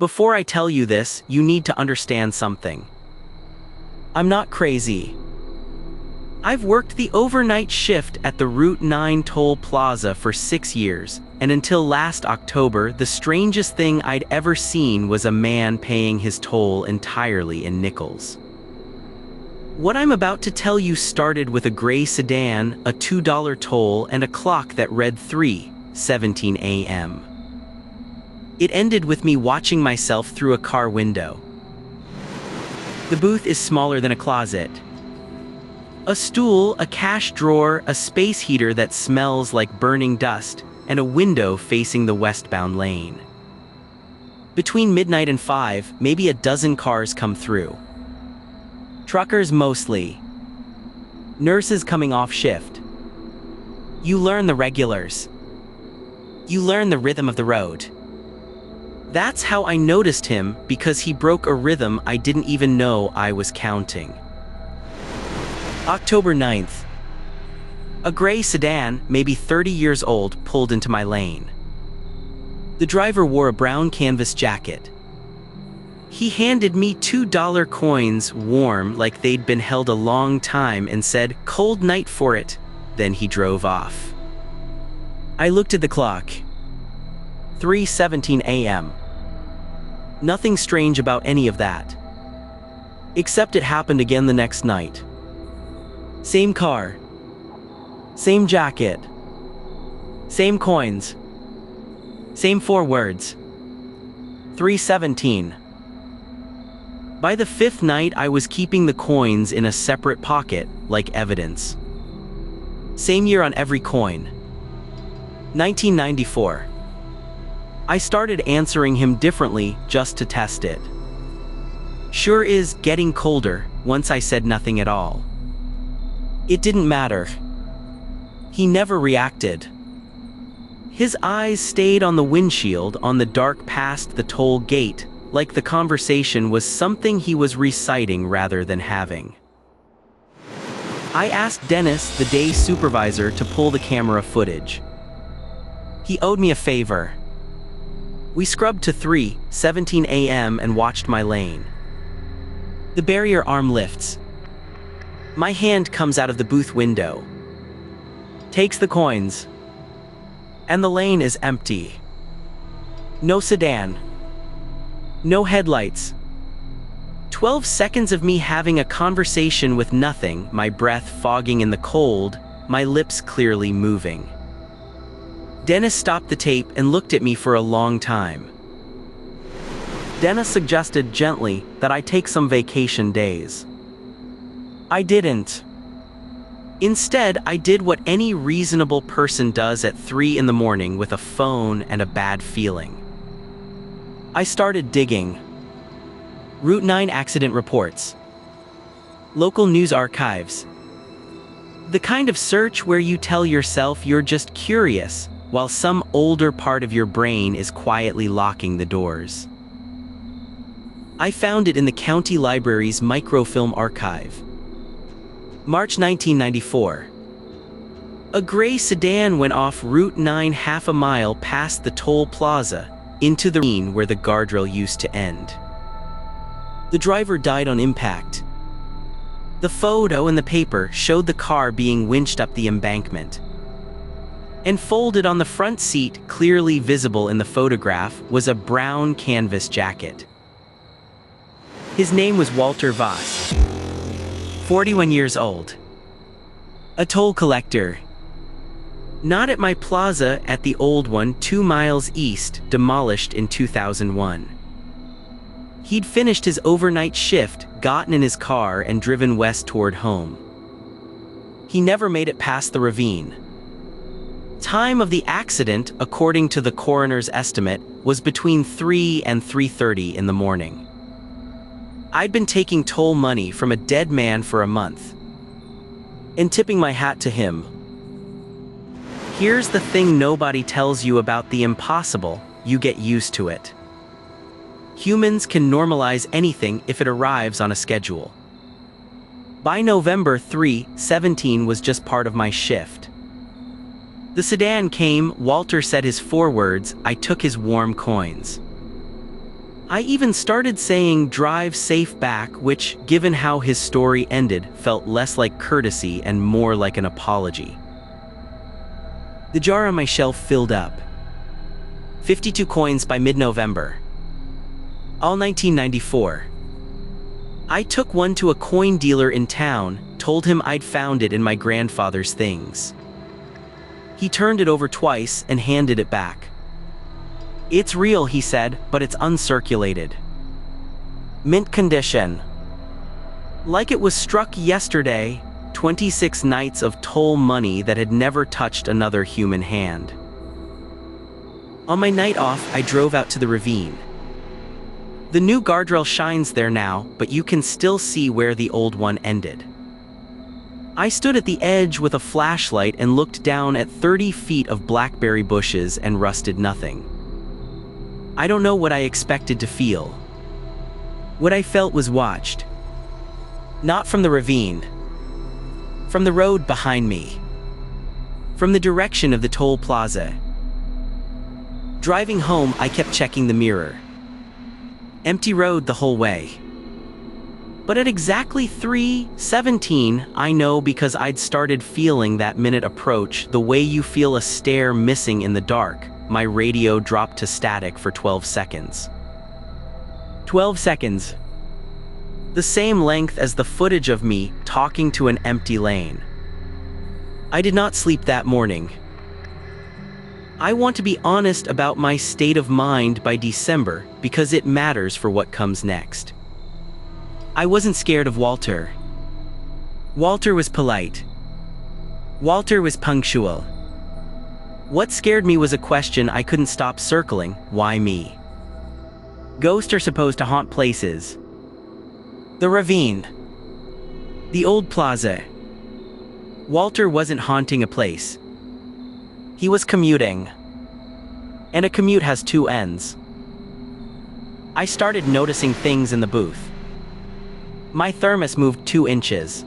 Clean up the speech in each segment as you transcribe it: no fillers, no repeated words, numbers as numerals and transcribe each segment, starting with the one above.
Before I tell you this, you need to understand something. I'm not crazy. I've worked the overnight shift at the Route 9 toll plaza for 6 years, and until last October, the strangest thing I'd ever seen was a man paying his toll entirely in nickels. What I'm about to tell you started with a gray sedan, a $2 toll, and a clock that read 3:17 a.m. It ended with me watching myself through a car window. The booth is smaller than a closet. A stool, a cash drawer, a space heater that smells like burning dust, and a window facing the westbound lane. Between midnight and 5, maybe a dozen cars come through. Truckers mostly. Nurses coming off shift. You learn the regulars. You learn the rhythm of the road. That's how I noticed him, because he broke a rhythm I didn't even know I was counting. October 9th. A gray sedan, maybe 30 years old, pulled into my lane. The driver wore a brown canvas jacket. He handed me $2 coins, warm like they'd been held a long time, and said, "Cold night for it." Then he drove off. I looked at the clock. 3:17 a.m. Nothing strange about any of that. Except it happened again the next night. Same car. Same jacket. Same coins. Same 4 words. 3:17. By the 5th night, I was keeping the coins in a separate pocket, like evidence. Same year on every coin. 1994. I started answering him differently just to test it. Sure is getting colder once I said nothing at all. It didn't matter. He never reacted. His eyes stayed on the windshield on the dark past the toll gate, like the conversation was something he was reciting rather than having. I asked Dennis, the day supervisor, to pull the camera footage. He owed me a favor. We scrubbed to 3:17 a.m. and watched my lane. The barrier arm lifts. My hand comes out of the booth window. Takes the coins. And the lane is empty. No sedan. No headlights. 12 seconds of me having a conversation with nothing, my breath fogging in the cold, my lips clearly moving. Dennis stopped the tape and looked at me for a long time. Dennis suggested gently that I take some vacation days. I didn't. Instead, I did what any reasonable person does at 3 in the morning with a phone and a bad feeling. I started digging. Route 9 accident reports. Local news archives. The kind of search where you tell yourself you're just curious, while some older part of your brain is quietly locking the doors. I found it in the county library's microfilm archive. March 1994. A gray sedan went off Route 9 half a mile past the toll plaza, into the ravine where the guardrail used to end. The driver died on impact. The photo in the paper showed the car being winched up the embankment. And folded on the front seat, clearly visible in the photograph, was a brown canvas jacket. His name was Walter Voss. 41 years old. A toll collector. Not at my plaza, at the old one 2 miles east, demolished in 2001. He'd finished his overnight shift, gotten in his car, and driven west toward home. He never made it past the ravine. Time of the accident, according to the coroner's estimate, was between 3 and 3:30 in the morning. I'd been taking toll money from a dead man for a month. And tipping my hat to him. Here's the thing nobody tells you about the impossible: you get used to it. Humans can normalize anything if it arrives on a schedule. By November, 3:17 was just part of my shift. The sedan came, Walter said his 4 words, I took his warm coins. I even started saying drive safe back, which, given how his story ended, felt less like courtesy and more like an apology. The jar on my shelf filled up. 52 coins by mid-November. All 1994. I took one to a coin dealer in town, told him I'd found it in my grandfather's things. He turned it over twice and handed it back. It's real, he said, but it's uncirculated. Mint condition. Like it was struck yesterday, 26 nights of toll money that had never touched another human hand. On my night off, I drove out to the ravine. The new guardrail shines there now, but you can still see where the old one ended. I stood at the edge with a flashlight and looked down at 30 feet of blackberry bushes and rusted nothing. I don't know what I expected to feel. What I felt was watched. Not from the ravine. From the road behind me. From the direction of the toll plaza. Driving home, I kept checking the mirror. Empty road the whole way. But at exactly 3:17, I know because I'd started feeling that minute approach, the way you feel a stare missing in the dark. My radio dropped to static for 12 seconds. 12 seconds. The same length as the footage of me talking to an empty lane. I did not sleep that morning. I want to be honest about my state of mind by December because it matters for what comes next. I wasn't scared of Walter. Walter was polite. Walter was punctual. What scared me was a question I couldn't stop circling: why me? Ghosts are supposed to haunt places. The ravine. The old plaza. Walter wasn't haunting a place. He was commuting. And a commute has two ends. I started noticing things in the booth. My thermos moved 2 inches.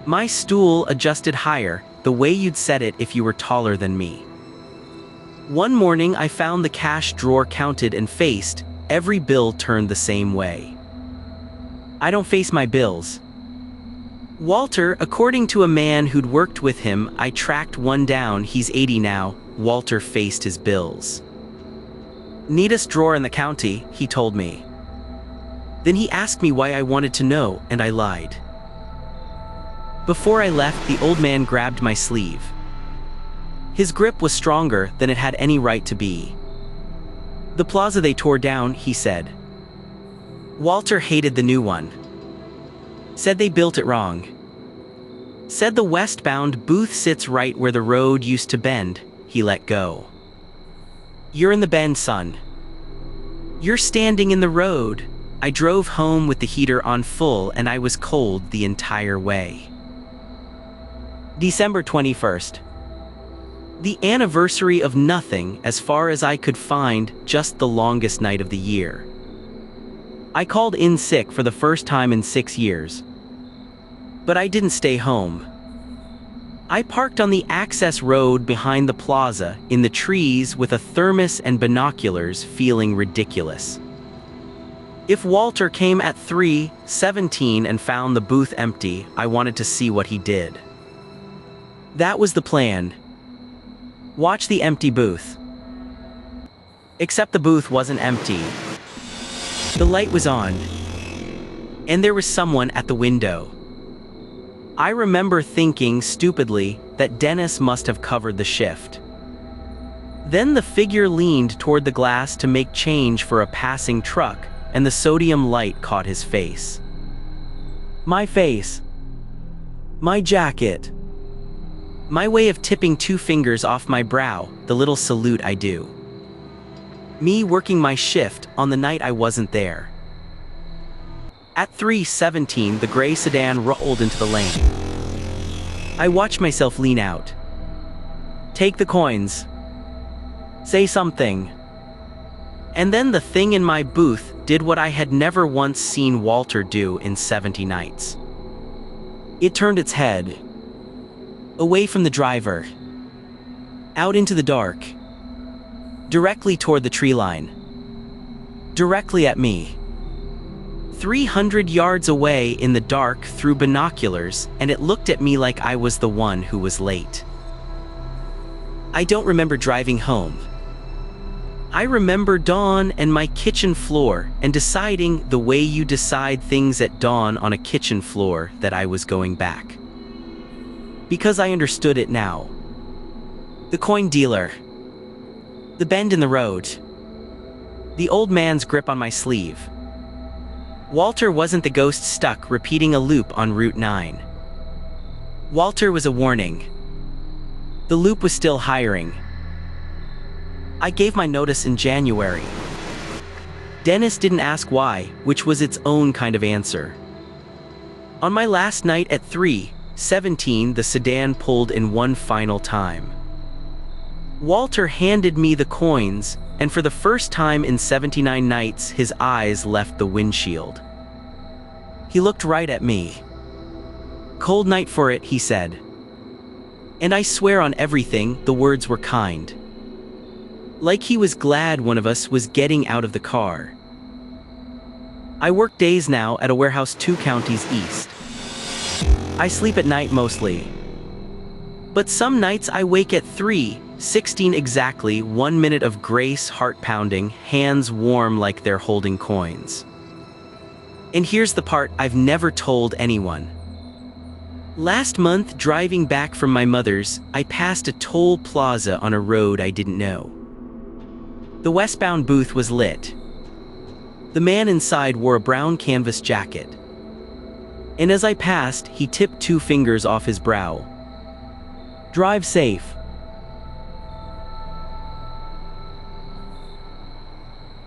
My stool adjusted higher, the way you'd set it if you were taller than me. One morning I found the cash drawer counted and faced, every bill turned the same way. I don't face my bills. Walter, according to a man who'd worked with him, I tracked one down, he's 80 now, Walter faced his bills. Neatest drawer in the county, he told me. Then he asked me why I wanted to know, and I lied. Before I left, the old man grabbed my sleeve. His grip was stronger than it had any right to be. The plaza they tore down, he said. Walter hated the new one. Said they built it wrong. Said the westbound booth sits right where the road used to bend. He let go. You're in the bend, son. You're standing in the road. I drove home with the heater on full and I was cold the entire way. December 21st. The anniversary of nothing, as far as I could find, just the longest night of the year. I called in sick for the first time in 6 years. But I didn't stay home. I parked on the access road behind the plaza, in the trees with a thermos and binoculars, feeling ridiculous. If Walter came at 3:17 and found the booth empty, I wanted to see what he did. That was the plan. Watch the empty booth. Except the booth wasn't empty. The light was on. And there was someone at the window. I remember thinking, stupidly, that Dennis must have covered the shift. Then the figure leaned toward the glass to make change for a passing truck, and the sodium light caught his face. My face. My jacket. My way of tipping 2 fingers off my brow, the little salute I do. Me working my shift on the night I wasn't there. At 3:17, the gray sedan rolled into the lane. I watched myself lean out. Take the coins. Say something. And then the thing in my booth did what I had never once seen Walter do in 70 nights. It turned its head. Away from the driver. Out into the dark. Directly toward the tree line. directly at me. 300 yards away in the dark through binoculars, and it looked at me like I was the one who was late. I don't remember driving home. I remember dawn and my kitchen floor, and deciding the way you decide things at dawn on a kitchen floor that I was going back. Because I understood it now. The coin dealer. The bend in the road. The old man's grip on my sleeve. Walter wasn't the ghost stuck repeating a loop on Route 9. Walter was a warning. The loop was still hiring. I gave my notice in January. Dennis didn't ask why, which was its own kind of answer. On my last night at 3:17, the sedan pulled in one final time. Walter handed me the coins, and for the first time in 79 nights, his eyes left the windshield. He looked right at me. "Cold night for it," he said. And I swear on everything, the words were kind. Like he was glad one of us was getting out of the car. I work days now at a warehouse 2 counties east. I sleep at night mostly. But some nights I wake at 3:16 exactly, 1 minute of grace, heart pounding, hands warm like they're holding coins. And here's the part I've never told anyone. Last month, driving back from my mother's, I passed a toll plaza on a road I didn't know. The westbound booth was lit. The man inside wore a brown canvas jacket. And as I passed, he tipped 2 fingers off his brow. "Drive safe."